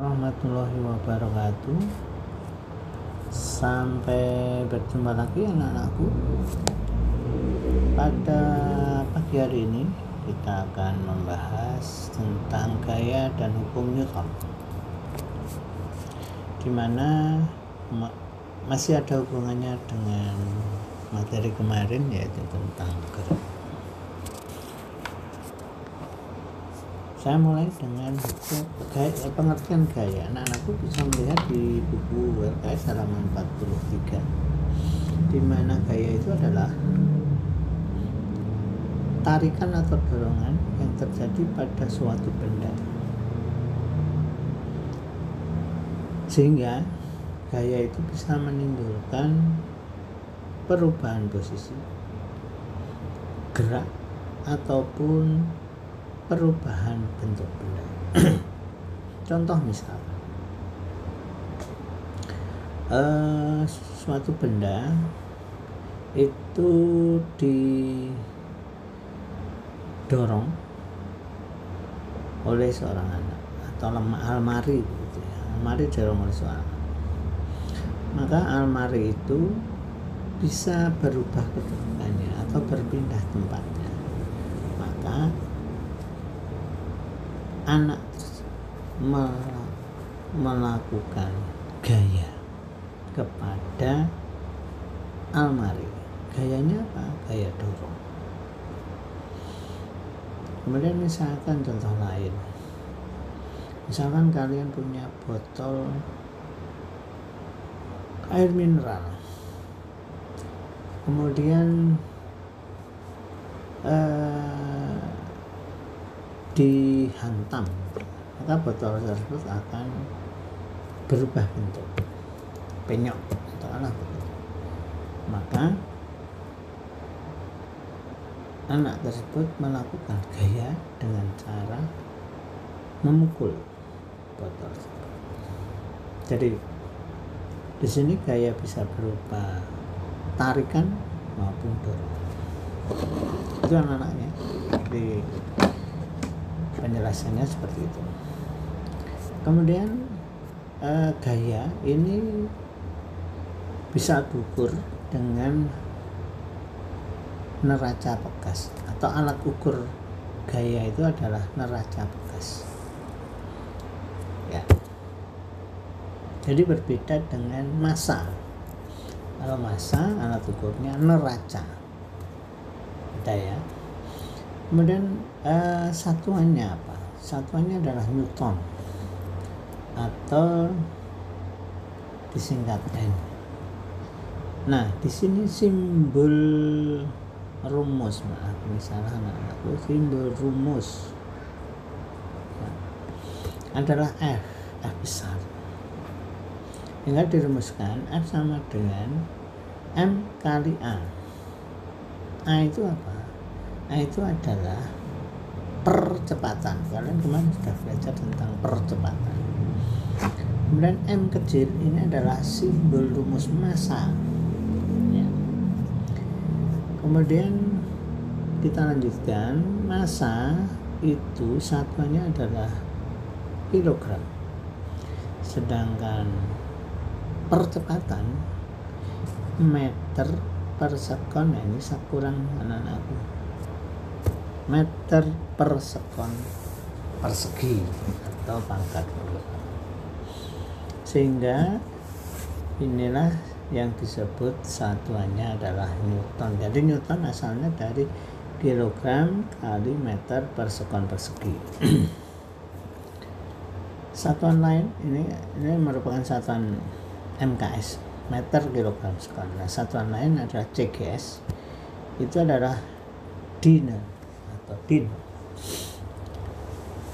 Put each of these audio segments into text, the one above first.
Warahmatullahi wabarakatuh. Sampai berjumpa lagi anak-anakku. Pada pagi hari ini kita akan membahas tentang gaya dan hukum Newton, dimana masih ada hubungannya dengan materi kemarin, yaitu tentang gerak. Saya mulai dengan pengertian gaya. Anak-anakku bisa melihat di buku LKS halaman 43, di mana gaya itu adalah tarikan atau dorongan yang terjadi pada suatu benda, sehingga gaya itu bisa menimbulkan perubahan posisi, gerak, ataupun perubahan bentuk benda. Contoh misal, suatu benda itu didorong oleh seorang anak, atau almari gitu ya. Almari didorong oleh seorang anak, maka almari itu bisa berubah kedudukannya atau berpindah tempatnya. Maka anak melakukan gaya kepada almari. Gayanya apa? Gaya dorong. Kemudian misalkan contoh lain, misalkan kalian punya botol air mineral, kemudian dihantam, maka botol tersebut akan berubah bentuk, penyok atau anak begitu. Maka anak tersebut melakukan gaya dengan cara memukul botol tersebut. Jadi di sini gaya bisa berupa tarikan maupun dorongan. Itu anak-anaknya di penjelasannya seperti itu. Kemudian gaya ini bisa diukur dengan neraca bekas, atau alat ukur gaya itu adalah neraca bekas ya. Jadi berbeda dengan massa. Kalau massa alat ukurnya neraca, beda ya. Kemudian satuannya apa? Satuannya adalah Newton, atau disingkat N. Nah, di sini simbol rumus, misalnya anak-anakku, simbol rumus adalah F besar. Hingga dirumuskan F sama dengan M kali A. A itu apa? A itu adalah percepatan. Kalian kemarin sudah belajar tentang percepatan. Kemudian M kecil ini adalah simbol rumus massa ya. Kemudian kita lanjutkan, massa itu satuannya adalah kilogram, sedangkan percepatan meter per sekon. Nah, ini kurang anak-anakku, meter per sekon persegi atau pangkat 2. Sehingga inilah yang disebut satuannya adalah Newton. Jadi Newton asalnya dari kilogram kali meter per sekon persegi. Satuan lain ini merupakan satuan MKS, meter kilogram sekon. Nah, satuan lain adalah CGS, itu adalah din atau din.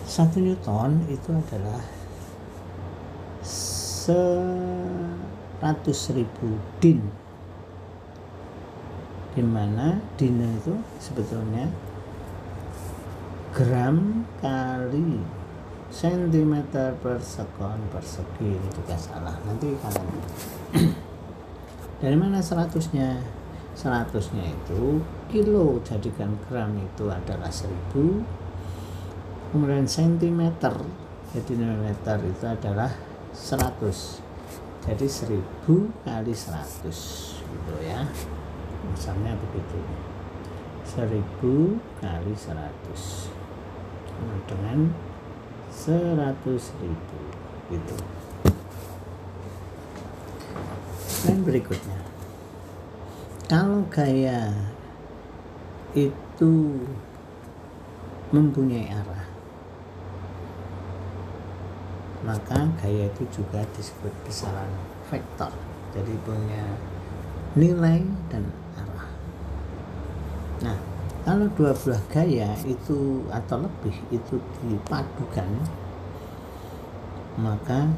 1 Newton itu adalah 100.000 din, dimana din itu sebetulnya gram kali sentimeter per sekon persegi. Ini juga salah, nanti kalian dari mana 100-nya? 100-nya itu kilo, jadikan gram itu adalah 1000, kemudian sentimeter Jadi nanometer itu adalah 100. Jadi 1000 kali 100 gitu ya. Misalnya begitu. 1000 kali 100 dengan 100.000 gitu. Dan berikutnya, kalau gaya itu mempunyai arah, maka gaya itu juga disebut besaran vektor. Jadi punya nilai dan arah. Nah, kalau dua buah gaya itu atau lebih itu dipadukan, maka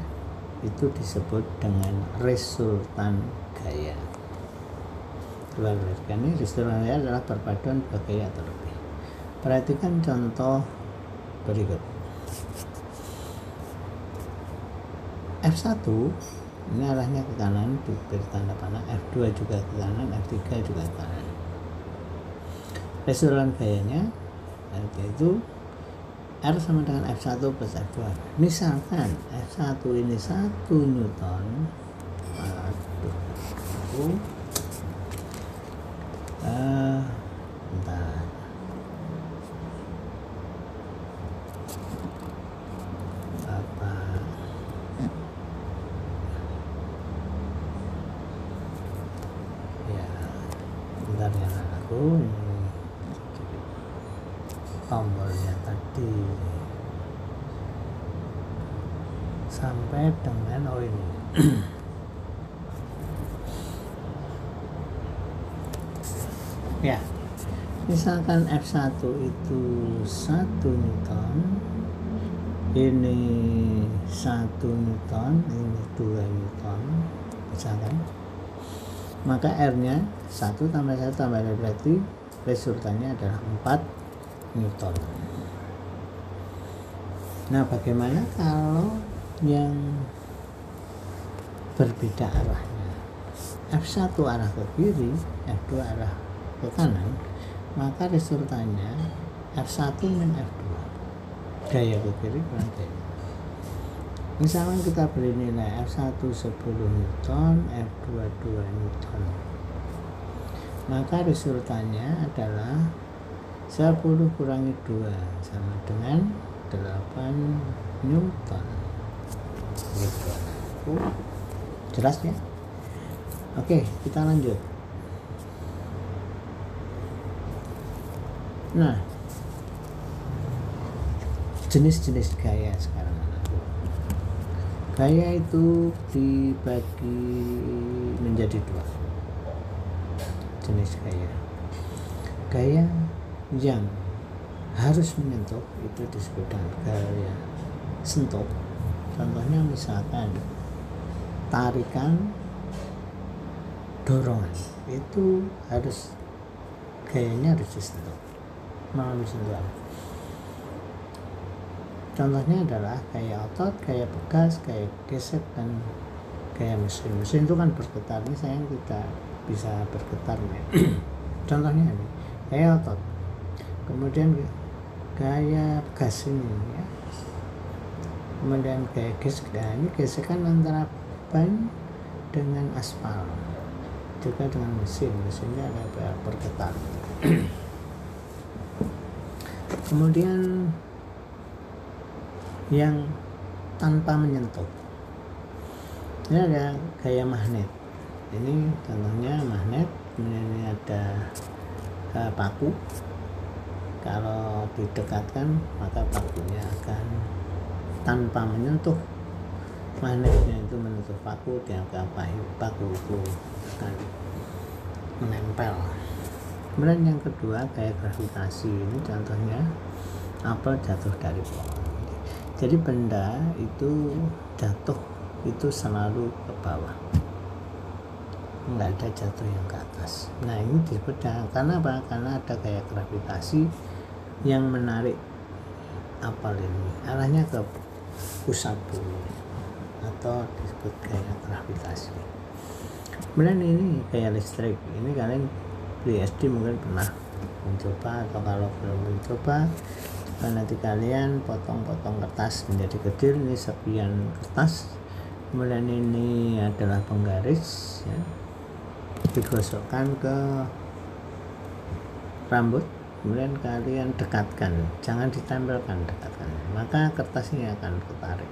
itu disebut dengan resultan gaya. Dua buah gaya ini resultan gaya adalah perpaduan dua gaya atau lebih. Perhatikan contoh berikut. F1 ini arahnya ke kanan diberi tanda panah, F2 juga ke kanan, F3 juga ke kanan. Resultan gayanya yaitu R sama dengan F1 plus F2. Misalkan F1 ini 1 Newton, bentar ya anakku, ini tombolnya tadi sampai dengan ini ya, misalkan F1 itu 1 Newton, ini 1 Newton, ini 2 Newton misalkan, maka R nya 1 tambah 1 tambah 2 berarti resultannya adalah 4 Newton. Nah, bagaimana kalau yang berbeda arahnya? F1 arah ke kiri, F2 arah ke kanan, maka resultannya F1 min F2, gaya ke kiri kurang gaya. Misalnya kita beri nilai F1 10 Newton, F2 2 Newton, maka resultannya adalah 10 kurangi 2 sama dengan 8 Newton. Gitu. Jelas ya? Oke, kita lanjut. Nah, jenis-jenis gaya sekarang. Gaya itu dibagi menjadi 2 jenis gaya. Gaya yang harus menyentuh itu disebut dengan gaya sentuh. Contohnya misalkan tarikan, dorongan, itu harus gayanya harus disentuh melalui sentuhan. Contohnya adalah gaya otot, gaya pegas, gaya gesek, dan gaya mesin. Mesin itu kan bergetar, ini sayang tidak bisa bergetar ya. Contohnya ini gaya otot, kemudian gaya pegas ini ya, kemudian gaya gesek. Nah, ini gesekan antara ban dengan aspal, juga dengan mesinnya ada bergetar. Kemudian yang tanpa menyentuh, ini ada gaya magnet. Ini contohnya magnet. Ini ada paku. Kalau didekatkan maka pakunya akan tanpa menyentuh magnetnya itu menyentuh paku, dianggap paku itu akan menempel. Kemudian yang kedua gaya gravitasi. Ini contohnya apel jatuh dari pohon. Jadi benda itu jatuh itu selalu ke bawah, nggak ada jatuh yang ke atas. Nah, ini disebut karena apa? Karena ada gaya gravitasi yang menarik apel ini, arahnya ke pusat bumi, atau disebut gaya gravitasi. Kemudian ini gaya listrik. Ini kalian di SD mungkin pernah mencoba, atau kalau belum mencoba Nanti kalian potong-potong kertas menjadi kecil. Ini serpian kertas, kemudian ini adalah penggaris ya, digosokkan ke rambut, kemudian kalian dekatkan, jangan ditempelkan, dekatkan, maka kertas ini akan ketarik.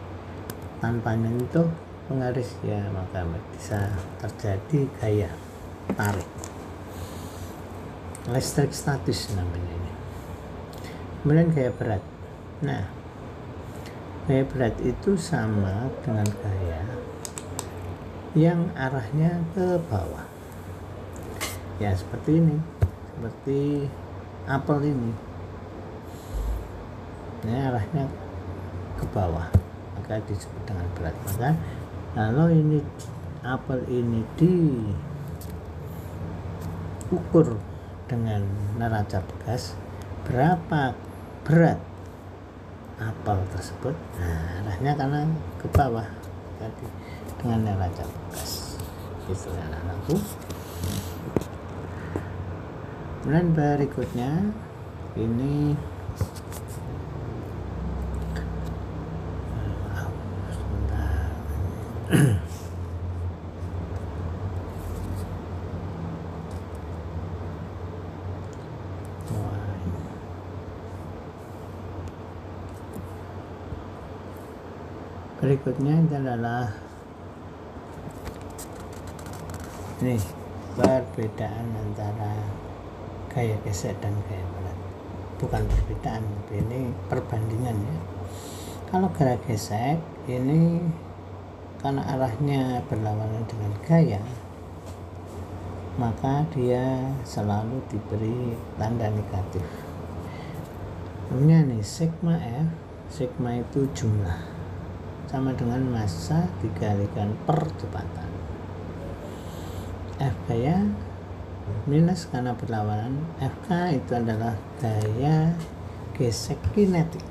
Tanpa menyentuh penggaris ya, maka bisa terjadi gaya tarik, listrik statis namanya ini. Kemudian gaya berat. Nah, gaya berat itu sama dengan gaya yang arahnya ke bawah ya, seperti ini, seperti apel ini, ini arahnya ke bawah, maka disebut dengan berat. Maka kalau ini apel ini diukur dengan neraca bekas, berapa berat apel tersebut, nah arahnya karena ke bawah tadi dengan neraca bekas. Itu anak-anakku. Kemudian berikutnya ini berikutnya adalah ini perbedaan antara gaya gesek dan gaya berat. Bukan perbedaan, ini perbandingan ya. Kalau gaya gesek ini karena arahnya berlawanan dengan gaya, maka dia selalu diberi tanda negatif. Namanya nih sigma F, sigma itu jumlah, sama dengan massa dikalikan percepatan. F gaya minus karena berlawanan, FK itu adalah gaya gesek kinetik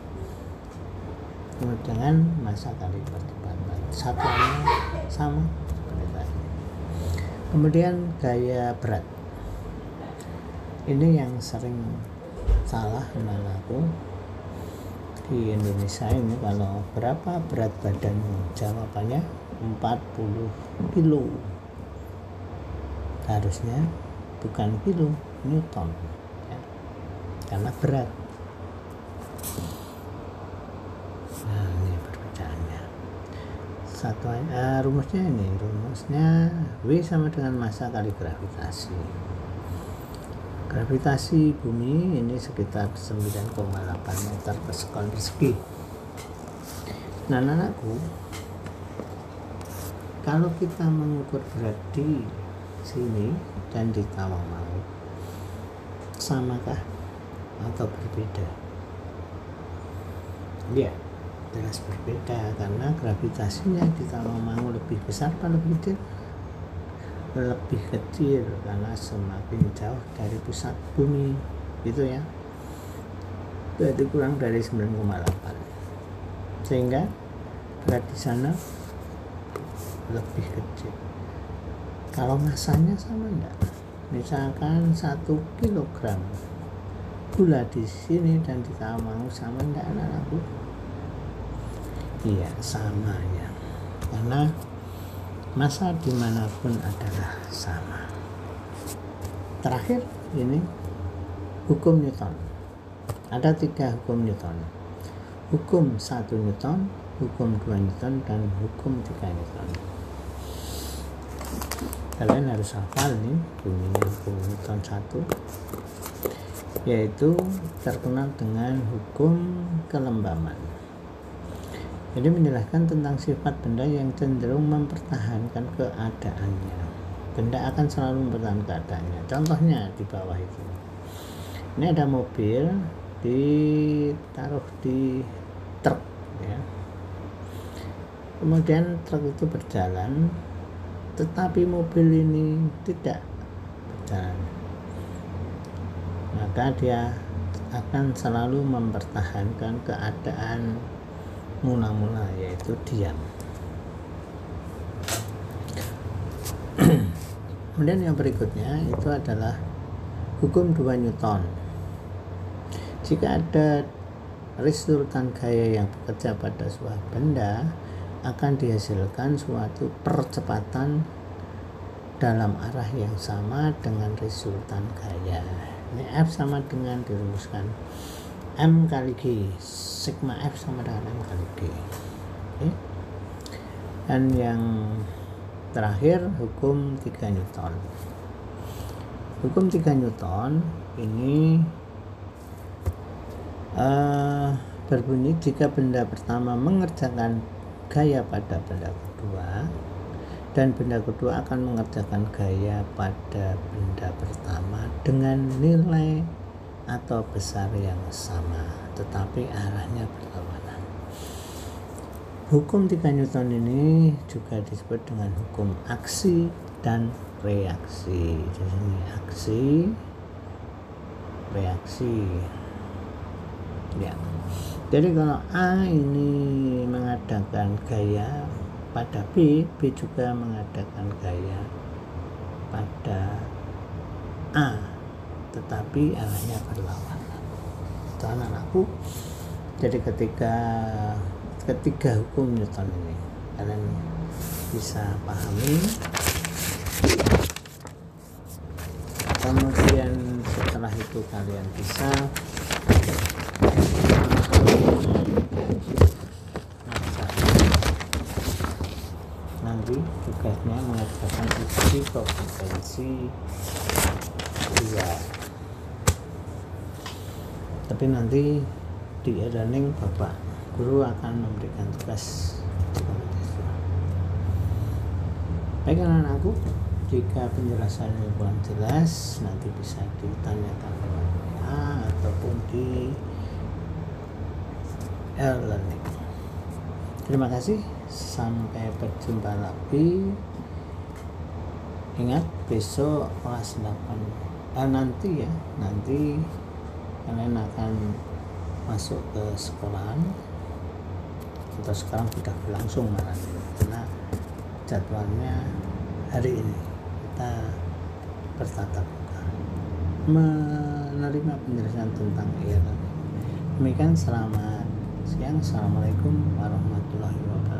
dengan massa kali percepatan, satuannya sama seperti tadi. Kemudian gaya berat, ini yang sering salah menurutku di Indonesia ini. Kalau berapa berat badanmu, jawabannya 40 kilo, harusnya bukan kilo, newton ya, karena berat. Nah ini perbedaannya. Satuan rumusnya ini, rumusnya W sama dengan massa kali gravitasi. Gravitasi bumi ini sekitar 9,8 meter per sekon persegi. Nah anakku, kalau kita mengukur berat di sini dan di Tawangmangu, samakah atau berbeda? Ya, jelas berbeda, karena gravitasinya di Tawangmangu lebih besar atau lebih kecil? Lebih kecil, karena semakin jauh dari pusat bumi gitu ya, berarti kurang dari 9,8, sehingga berat di sana lebih kecil. Kalau masanya sama enggak? Misalkan 1 kilogram gula di sini dan di Tawangmangu, sama enggak anak-anakku? Iya, sama ya, karena massa dimanapun adalah sama. Terakhir ini hukum Newton. Ada 3 hukum Newton. Hukum 1 Newton, hukum 2 Newton, dan hukum 3 Newton. Kalian harus hafal nih bunyinya hukum Newton 1, yaitu terkenal dengan hukum kelembaman. Jadi menjelaskan tentang sifat benda yang cenderung mempertahankan keadaannya. Benda akan selalu mempertahankan keadaannya. Contohnya di bawah itu. Ini ada mobil ditaruh di truk ya. Kemudian truk itu berjalan, tetapi mobil ini tidak berjalan. Maka dia akan selalu mempertahankan keadaan mula-mula, yaitu diam. Kemudian yang berikutnya itu adalah hukum 2 Newton. Jika ada resultan gaya yang bekerja pada sebuah benda akan dihasilkan suatu percepatan dalam arah yang sama dengan resultan gaya. Ini F sama dengan dirumuskan M kali G, sigma F sama dengan M kali G. Oke. Dan yang terakhir hukum 3 Newton. Hukum 3 Newton ini berbunyi jika benda pertama mengerjakan gaya pada benda kedua dan benda kedua akan mengerjakan gaya pada benda pertama dengan nilai atau besar yang sama tetapi arahnya berlawanan. Hukum 3 Newton ini juga disebut dengan hukum aksi dan reaksi. Jadi ini aksi, reaksi. Ya. Jadi kalau A ini mengadakan gaya pada B, B juga mengadakan gaya pada A, tetapi arahnya berlawanan. Itu anak-anakku. Jadi ketiga hukum Newton ini kalian bisa pahami. Kemudian setelah itu kalian bisa nanti tugasnya mengerjakan uji kompetensi 2. Tapi nanti di e-learning Bapak Guru akan memberikan tugas kompetensi 2. Baik anak-anakku, jika penjelasannya kurang jelas nanti bisa ditanyakan lewat WA ataupun di e-learning. Terima kasih, sampai berjumpa lagi. Ingat besok kelas 8 nanti kalian akan masuk ke sekolahan atau sekarang sudah berlangsung malam ini karena jadwalnya hari ini kita bertatap muka menerima penjelasan tentang e-learning. Demikian, selamat siang. Assalamualaikum warahmatullahi wabarakatuh.